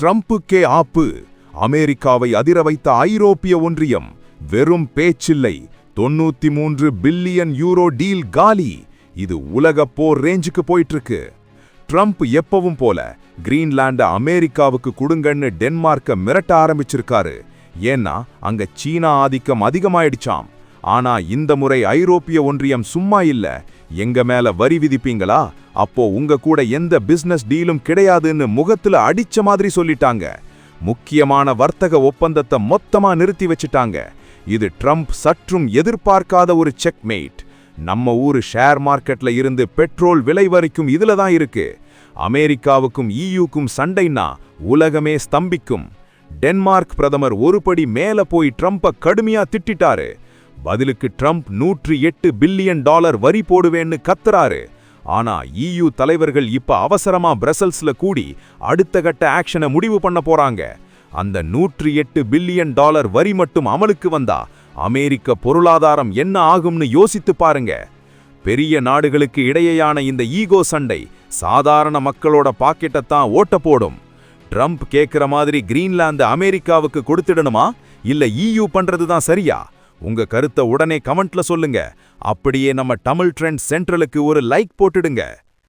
ட்ரம்புக்கே ஆப்பு. அமெரிக்காவை அதிர வைத்த ஐரோப்பிய ஒன்றியம். வெறும் பேச்சில்லை, 93 பில்லியன் யூரோ டீல் காலி. இது உலக போர் ரேஞ்சுக்கு போயிட்டு இருக்கு. ட்ரம்ப் எப்பவும் போல கிரீன்லாண்ட அமெரிக்காவுக்கு கொடுங்கன்னு டென்மார்க்க மிரட்ட ஆரம்பிச்சிருக்காரு. ஏன்னா அங்க சீனா ஆதிக்கம் அதிகமாயிடுச்சாம். ஆனா இந்த முறை ஐரோப்பிய ஒன்றியம் சும்மா இல்ல. எங்க மேல வரி விதிப்பீங்களா, அப்போ உங்க கூட எந்த பிசினஸ் டீலும் கிடையாதுன்னு முகத்துல அடிச்ச மாதிரி சொல்லிட்டாங்க. முக்கியமான வர்த்தக ஒப்பந்தத்தை மொத்தமா நிறுத்தி வச்சிட்டாங்க. இது ட்ரம்ப் சற்றும் எதிர்பார்க்காத ஒரு செக்மேட். நம்ம ஊரு ஷேர் மார்க்கெட்ல இருந்து பெட்ரோல் விலை வரைக்கும் இதுல தான் இருக்கு. அமெரிக்காவுக்கும் ஈயூக்கும் சண்டைன்னா உலகமே ஸ்தம்பிக்கும். டென்மார்க் பிரதமர் ஒருபடி மேல போய் ட்ரம்ப கடுமையா திட்டிட்டாரு. பதிலுக்கு ட்ரம்ப் $108 பில்லியன் வரி போடுவேன்னு கத்துறாரு. ஆனா ஈயூ தலைவர்கள் இப்ப அவசரமா பிரசல்ஸ்ல கூடி அடுத்த கட்ட ஆக்ஷனை முடிவு பண்ண போறாங்க. அந்த $108 பில்லியன் வரி மட்டும் அமலுக்கு வந்தா அமெரிக்க பொருளாதாரம் என்ன ஆகும்னு யோசித்து பாருங்க. பெரிய நாடுகளுக்கு இடையேயான இந்த ஈகோ சண்டை சாதாரண மக்களோட பாக்கெட்டைத்தான் ஓட்ட போடும். ட்ரம்ப் கேட்கிற மாதிரி கிரீன்லாந்து அமெரிக்காவுக்கு கொடுத்துடணுமா, இல்ல ஈயூ பண்றதுதான் சரியா? உங்க கருத்தை உடனே கமெண்ட்ல சொல்லுங்க. அப்படியே நம்ம தமிழ் ட்ரெண்ட் சென்ட்ரலுக்கு ஒரு லைக் போட்டுடுங்க.